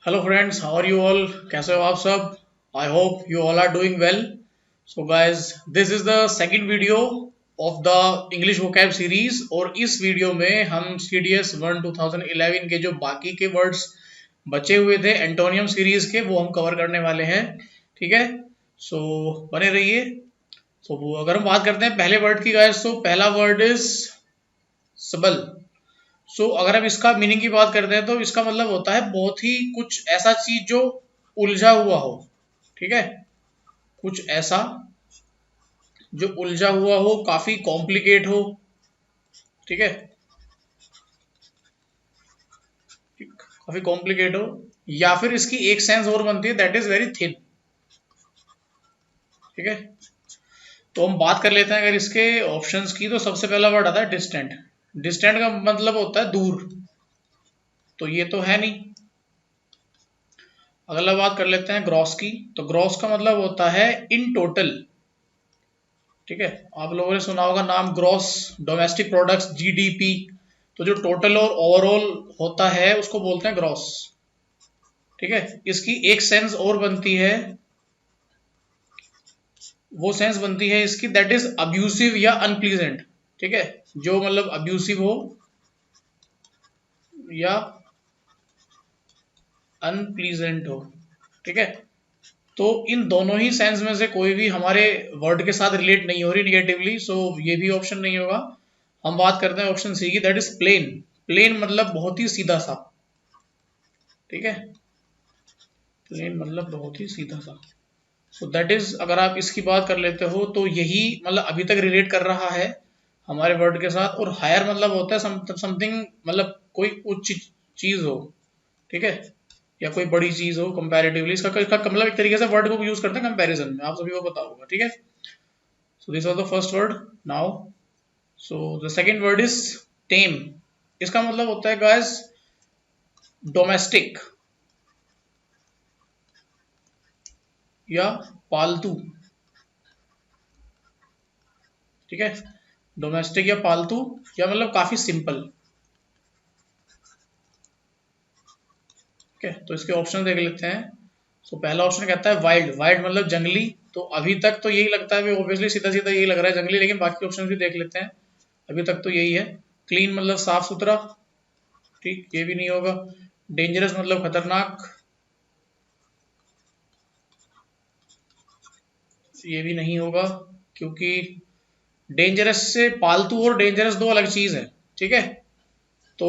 Hello friends, how are you all? कैसे हो आप सब? I hope you all are doing well. So guys, this is the second video of the English vocab series. और इस video में हम CDS 1 2011 के जो बाकी के वर्ड्स बचे हुए थे एंटोनियम सीरीज के, वो हम कवर करने वाले हैं. ठीक है, सो बने रहिए. सो अगर हम बात करते हैं पहले वर्ड की गाइस, तो पहला वर्ड इज सबल. अगर हम इसका मीनिंग की बात करते हैं तो इसका मतलब होता है बहुत ही कुछ ऐसा चीज जो उलझा हुआ हो. ठीक है, कुछ ऐसा जो उलझा हुआ हो, काफी कॉम्प्लिकेट हो. ठीक है, काफी कॉम्प्लिकेट हो. या फिर इसकी एक सेंस और बनती है, दैट इज वेरी थिन. ठीक है, तो हम बात कर लेते हैं अगर इसके ऑप्शंस की. तो सबसे पहला वर्ड आता है डिस्टेंट. डिस्टेंट का मतलब होता है दूर, तो ये तो है नहीं. अगला बात कर लेते हैं ग्रॉस की. तो ग्रॉस का मतलब होता है इन टोटल. ठीक है, आप लोगों ने सुना होगा नाम ग्रॉस डोमेस्टिक प्रोडक्ट्स, GDP. तो जो टोटल और ओवरऑल होता है उसको बोलते हैं ग्रॉस. ठीक है, इसकी एक सेंस और बनती है. वो सेंस बनती है इसकी, दैट इज अब्यूसिव या अनप्लीजेंट. ठीक है, जो मतलब अब्यूसिव हो या अनप्लीजेंट हो. ठीक है, तो इन दोनों ही सेंस में से कोई भी हमारे वर्ड के साथ रिलेट नहीं हो रही निगेटिवली, सो ये भी ऑप्शन नहीं होगा. हम बात करते हैं ऑप्शन सी की, दैट इज प्लेन. प्लेन मतलब बहुत ही सीधा सा. ठीक है, प्लेन मतलब बहुत ही सीधा सा. सो दैट इज, अगर आप इसकी बात कर लेते हो तो यही मतलब अभी तक रिलेट कर रहा है हमारे वर्ड के साथ. और हायर मतलब होता है समथिंग, मतलब कोई उच्च चीज हो. ठीक है, या कोई बड़ी चीज हो कंपैरेटिवली. इसका मतलब एक तरीके से वर्ड को यूज करते हैं कंपैरिजन में, आप सभी को पता होगा. ठीक है, so this was the first word. Now, so the second word is tame. इसका मतलब होता है गाइस डोमेस्टिक या पालतू. ठीक है, डोमेस्टिक या पालतू, या मतलब काफी सिंपल. ठीक है, तो इसके ऑप्शन देख लेते हैं. पहला ऑप्शन कहता है वाइल्ड. वाइल्ड मतलब जंगली. तो अभी तक तो यही लगता है, ऑब्वियसली सीधा सीधा यही लग रहा है जंगली, लेकिन बाकी ऑप्शन भी देख लेते हैं. अभी तक तो यही है. क्लीन मतलब साफ सुथरा. ठीक, ये भी नहीं होगा. डेंजरस मतलब खतरनाक. ये भी नहीं होगा, क्योंकि डेंजरस से पालतू और डेंजरस दो अलग चीज है. ठीक है, तो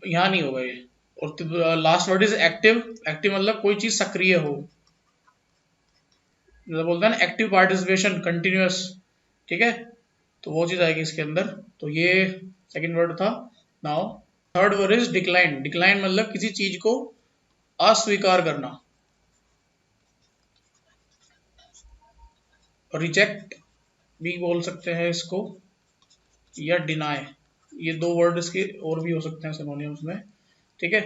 यहाँ नहीं होगा ये. और last word is active. Active मतलब कोई चीज सक्रिय हो, जैसे बोलते हैं ना एक्टिव पार्टिसिपेशन, कंटिन्यूअस. ठीक है, तो वो चीज आएगी इसके अंदर. तो ये सेकंड वर्ड था. Now, third word is decline. Decline मतलब किसी चीज को अस्वीकार करना. रिजेक्ट भी बोल सकते हैं इसको, या डिनाई. ये दो वर्ड इसके और भी हो सकते हैं सिनोनिम्स में. ठीक है,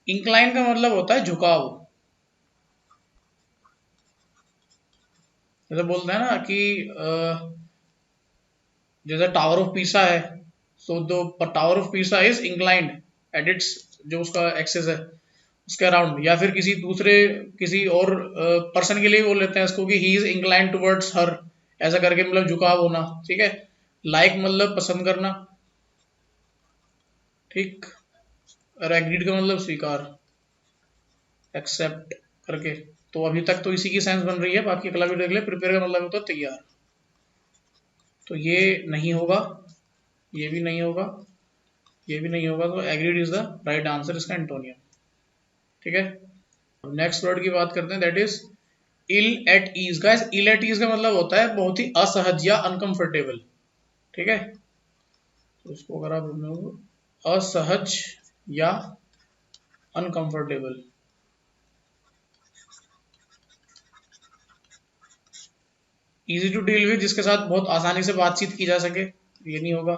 इंक्लाइन का मतलब होता है झुकाव. जैसे बोलते हैं ना कि जैसे टावर ऑफ पीसा है, so the tower of Pisa is inclined at its, जो उसका एक्सेस है उसके अराउंड. या फिर किसी दूसरे, किसी और पर्सन के लिए बोल लेते हैं इसको कि ही इज इंक्लाइंड टुवर्ड्स हर, ऐसा करके मतलब झुकाव होना. ठीक है, लाइक मतलब पसंद करना. ठीक, और एग्रीड का मतलब स्वीकार, एक्सेप्ट करके. तो अभी तक तो इसी की सेंस बन रही है, बाकी अगला भी देख ले. प्रिपेयर का मतलब होता है तैयार. तो ये नहीं होगा, ये भी नहीं होगा, ये भी नहीं होगा. तो agreed is the right answer, इसका एंटोनियम. ठीक है, अब नेक्स्ट वर्ड की बात करते हैं, that is ill at ease. Guys, ill at ease का मतलब होता है बहुत ही असहज या अनकंफर्टेबल. ठीक है, तो इसको अगर आप असहज या uncomfortable. Easy to deal with, जिसके साथ बहुत आसानी से बातचीत की जा सके. ये नहीं होगा.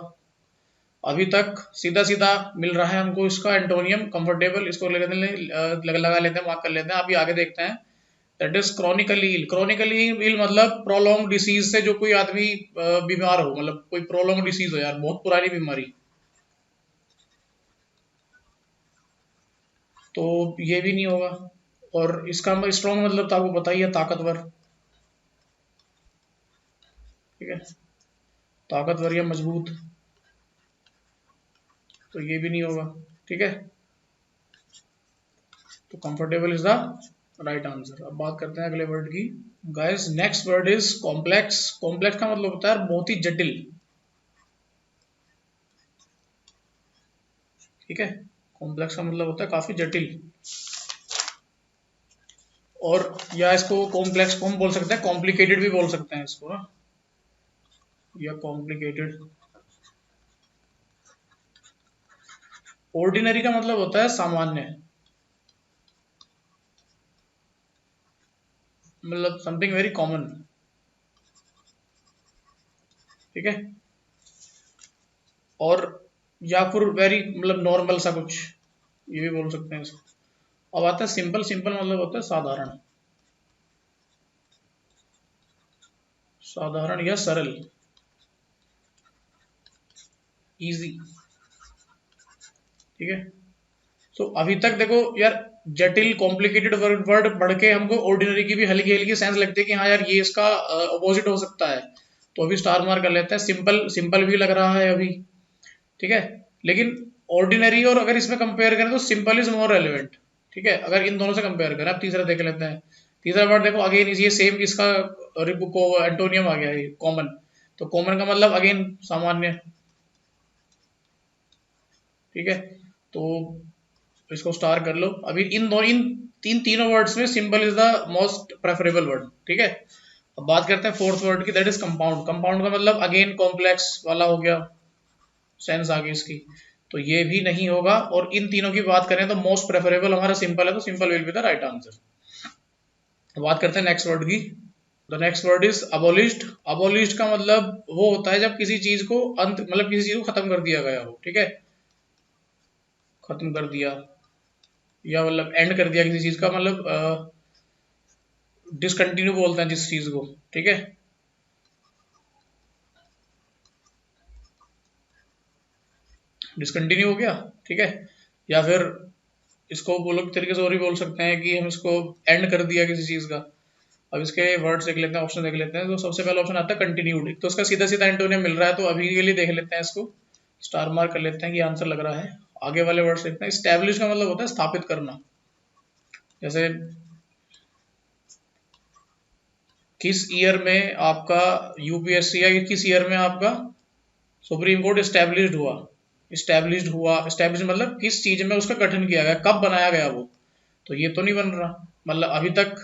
अभी तक सीधा सीधा मिल रहा है हमको इसका एंटोनियम, कंफर्टेबल. इसको लगा लेते हैं, मार्क कर लेते हैं. अभी आगे देखते हैं, that is chronically ill. Chronically ill मतलब प्रोलॉन्ग डिसीज से जो कोई आदमी बीमार हो, मतलब कोई प्रोलॉन्ग डिसीज हो यार, बहुत पुरानी बीमारी. तो ये भी नहीं होगा. और इसका स्ट्रॉन्ग मतलब तो आपको पता ही है, ताकतवर। ठीक है, ताकतवर या मजबूत, तो ये भी नहीं होगा। ठीक है, तो comfortable is the right answer. अब बात करते हैं अगले वर्ड की। Guys next word is complex. Complex का मतलब होता है बहुत ही जटिल। ठीक है, कॉम्प्लेक्स का मतलब होता है काफी जटिल। और या इसको कॉम्प्लेक्स को हम बोल सकते हैं, कॉम्प्लिकेटेड भी बोल सकते हैं इसको ना, या कॉम्प्लिकेटेड। ऑर्डिनरी का मतलब होता है सामान्य, मतलब समथिंग वेरी कॉमन। ठीक है, और या फिर वेरी मतलब नॉर्मल सा कुछ, ये भी बोल सकते हैं इसको। अब आता है सिंपल। सिंपल मतलब होता है साधारण, साधारण या सरल, इजी। ठीक है, तो अभी तक देखो यार, जटिल कॉम्प्लिकेटेड वर्ड वर्ड पढ़ के हमको ऑर्डिनरी की भी हल्की हल्की सेंस लगती है कि हाँ यार ये इसका अपोजिट हो सकता है, तो अभी स्टार मार्क कर लेते हैं। सिंपल, सिंपल भी लग रहा है अभी। ठीक है, लेकिन ऑर्डिनरी और अगर इसमें कंपेयर करें तो सिंपल इज मोर रेलिवेंट। ठीक है, अगर इन दोनों से कंपेयर करें। अब तीसरा देख लेते हैं। तीसरा वर्ड देखो, अगेन ये सेम इसका को एंटोनियम आ गया है, कॉमन। तो कॉमन का मतलब अगेन सामान्य। ठीक है, तो इसको स्टार कर लो। अभी इन तीनों वर्ड्स में simple is the most preferable word. ठीक है, अब बात करते हैं फोर्थ वर्ड की, दैट इज कंपाउंड। कंपाउंड का मतलब अगेन कॉम्प्लेक्स वाला हो गया, सेंस आ गई इसकी, तो ये भी नहीं होगा। और इन तीनों की बात करें तो मोस्ट प्रेफरेबल हमारा सिंपल है, तो simple will be the right answer. बात करते हैं नेक्स्ट वर्ड की। The next word is abolished. Abolished का मतलब वो होता है जब किसी चीज को अंत, मतलब किसी चीज को खत्म कर दिया गया हो। ठीक है, खत्म कर दिया, या मतलब एंड कर दिया किसी चीज का, मतलब डिसकंटिन्यू बोलते हैं जिस चीज को। ठीक है, डिसकंटिन्यू हो गया। ठीक है, या फिर इसको बोलो तरीके से और भी बोल सकते हैं कि हम इसको एंड कर दिया किसी चीज का। अब इसके वर्ड्स देख लेते हैं, ऑप्शन देख लेते हैं। तो सबसे पहला ऑप्शन आता है कंटिन्यूड, तो इसका सीधा सीधा एंटोनियम मिल रहा है, तो अभी के लिए देख लेते हैं इसको, स्टार मार्क कर लेते हैं कि आंसर लग रहा है। आगे वाले वर्ड्स देखते हैं। स्टैब्लिश का मतलब होता है स्थापित करना। जैसे किस ईयर में आपका यूपीएससी, या किस ईयर में आपका सुप्रीम कोर्ट स्टैब्लिश्ड हुआ। स्टैब्लिश्ड हुआ, स्टैब्लिश मतलब किस चीज में उसका गठन किया गया, कब बनाया गया वो। तो ये तो नहीं बन रहा, मतलब अभी तक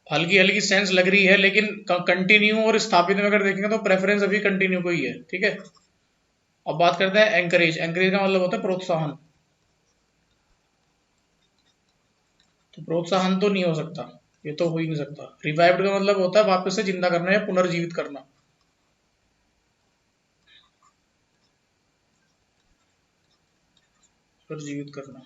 हल्की हल्की सेंस लग रही है, लेकिन कंटिन्यू और स्थापित में अगर देखेंगे तो प्रेफरेंस अभी कंटिन्यू को ही है। ठीक है, अब बात करते हैं एंकरेज। एंकरेज का मतलब होता है प्रोत्साहन, तो प्रोत्साहन तो नहीं हो सकता, ये तो हो ही नहीं सकता। रिवाइव्ड का मतलब होता है वापस से जिंदा करना या पुनर्जीवित करना। पुनर्जीवित करना,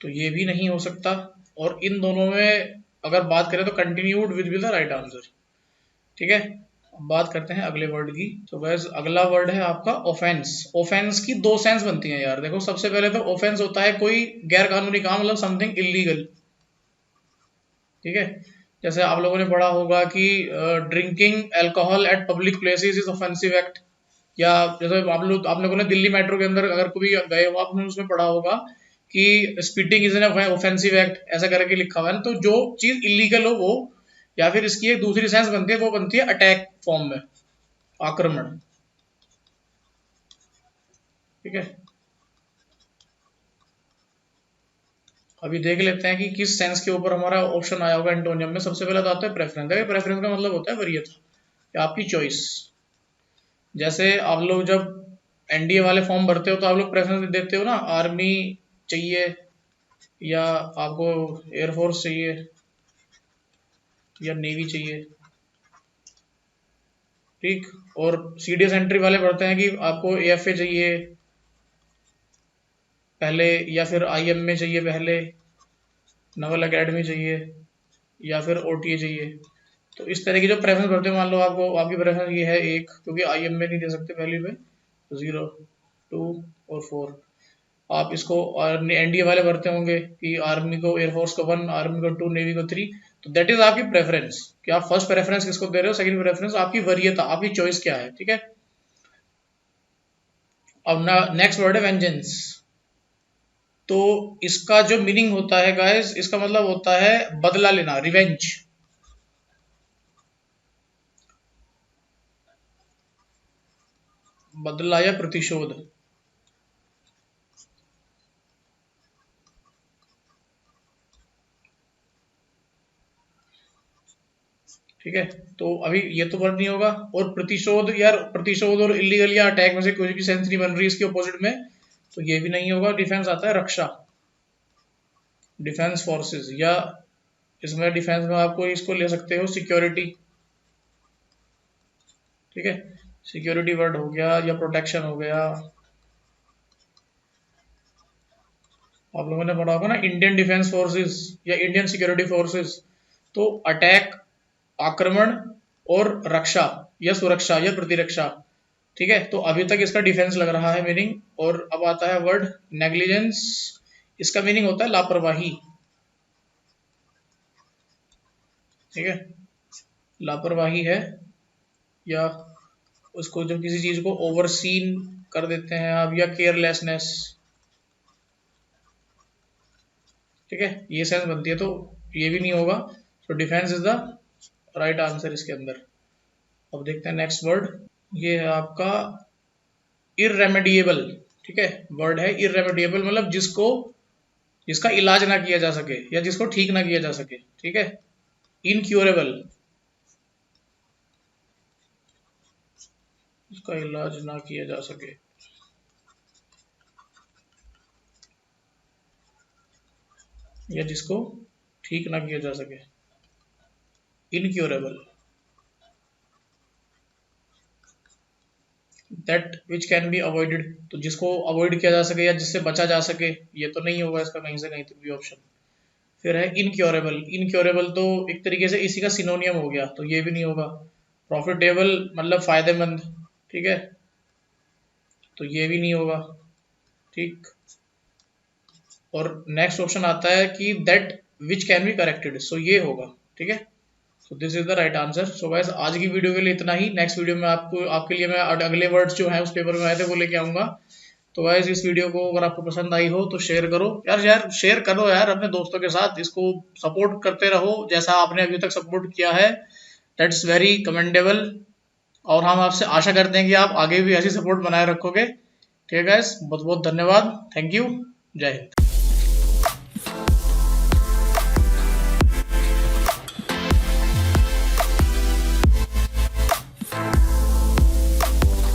तो ये भी नहीं हो सकता। और इन दोनों में अगर बात करें तो continued with be the right answer. ठीक है, अब बात करते हैं अगले वर्ड की। तो गैस अगला वर्ड है आपका ऑफेंस। ऑफेंस की दो सेंस बनती हैं यार। देखो सबसे पहले तो ऑफेंस होता है कोई गैर कानूनी काम, मतलब समथिंग इलीगल। ठीक है, जैसे आप लोगों ने पढ़ा होगा कि drinking alcohol eight public places is offensive act. या जैसे आप लोगों ने दिल्ली मेट्रो के अंदर अगर कभी गए हो, आपने उसमें पढ़ा होगा कि speeding is an offensive act, ऐसा करके लिखा हुआ है। तो जो चीज इलीगल हो वो, या फिर इसकी एक दूसरी सेंस बनती है, वो बनती है अटैक फॉर्म में, आक्रमण। ठीक है, अभी देख लेते हैं कि किस सेंस के ऊपर हमारा ऑप्शन आया होगा एंटोनियम में। सबसे पहले तो आता है प्रेफरेंस। देखिए प्रेफरेंस का मतलब होता है वरीयता, या आपकी चॉइस। जैसे आप लोग जब एनडीए वाले फॉर्म भरते हो तो आप लोग प्रेफरेंस देते हो ना, आर्मी चाहिए, या आपको एयरफोर्स चाहिए, या नेवी चाहिए। ठीक, और सीडीएस एंट्री वाले भरते हैं कि आपको एएफए चाहिए पहले, या फिर आईएम में चाहिए पहले, नवल एकेडमी चाहिए, या फिर ओटीए चाहिए। तो इस तरह की जो प्रेफरेंस भरते हैं, मान लो आपको आपकी प्रेफरेंस ये है एक, क्योंकि आईएम में नहीं दे सकते पहली पे, तो 0, 2 और 4। आप इसको एनडीए वाले भरते होंगे कि आर्मी को, एयरफोर्स को 1, आर्मी को 2, नेवी को 3, तो दैट इज आपकी प्रेफरेंस कि आप फर्स्ट प्रेफरेंस किसको दे रहे हो, सेकंड प्रेफरेंस आपकी वरीयता, आपकी चॉइस क्या है, ठीक है। अब नेक्स्ट वर्ड है वेंजेंस। तो इसका जो मीनिंग होता है गाइस, इसका मतलब होता है बदला लेना, रिवेंज। बदला या प्रतिशोध, ठीक है। तो अभी ये तो वर्ड नहीं होगा। और प्रतिशोध, यार प्रतिशोध और इलीगल या अटैक में से कोई भी सेंस नहीं बन रही इसके ऑपोजिट में, तो ये भी नहीं होगा। डिफेंस आता है रक्षा, डिफेंस फोर्सेस, या इसमें डिफेंस में आपको इसको ले सकते हो सिक्योरिटी, ठीक है। सिक्योरिटी वर्ड हो गया, या प्रोटेक्शन हो गया। आप लोगों ने पढ़ा होगा ना इंडियन डिफेंस फोर्सेस या इंडियन सिक्योरिटी फोर्सेस। तो अटैक, आक्रमण, और रक्षा या सुरक्षा या प्रतिरक्षा, ठीक है। तो अभी तक इसका डिफेंस लग रहा है मीनिंग। और अब आता है वर्ड नेग्लिजेंस। इसका मीनिंग होता है लापरवाही, ठीक है। लापरवाही है, या उसको जब किसी चीज को ओवरसीन कर देते हैं आप, या केयरलेसनेस, ठीक है, ये सेंस बनती है। तो ये भी नहीं होगा। तो defence is the right answer इसके अंदर। अब देखते हैं नेक्स्ट वर्ड। ये है आपका इररेमेडिएबल, ठीक है। वर्ड है इररेमेडिएबल, मतलब जिसका इलाज ना किया जा सके या जिसको ठीक ना किया जा सके, ठीक है। इनक्योरेबल, जिसका इलाज ना किया जा सके। या जिसको ठीक ना किया जा सके, incurable. That which can be avoided, तो जिसको अवॉइड किया जा सके या जिससे बचा जा सके, ये तो नहीं होगा इसका कहीं से कहीं भी ऑप्शन। फिर है इनक्योरेबल। इनक्योरेबल तो एक तरीके से इसी का सिनोनियम हो गया, तो ये भी नहीं होगा। प्रॉफिटेबल मतलब फायदेमंद, ठीक है, तो ये भी नहीं होगा, ठीक। और नेक्स्ट ऑप्शन आता है कि that which can be corrected, so ये होगा, ठीक है। So this is the right answer. So guys आज की वीडियो के लिए इतना ही। नेक्स्ट वीडियो में आपके लिए मैं अगले वर्ड्स जो हैं उस पेपर में आए थे वो लेके आऊंगा। तो गाइस इस वीडियो को अगर आपको पसंद आई हो तो शेयर करो यार शेयर करो यार अपने दोस्तों के साथ। इसको सपोर्ट करते रहो जैसा आपने अभी तक सपोर्ट किया है, दैट्स वेरी कमेंडेबल। और हम आपसे आशा करते हैं कि आप आगे भी ऐसी सपोर्ट बनाए रखोगे, ठीक है गाइस। बहुत बहुत धन्यवाद, थैंक यू, जय हिंद।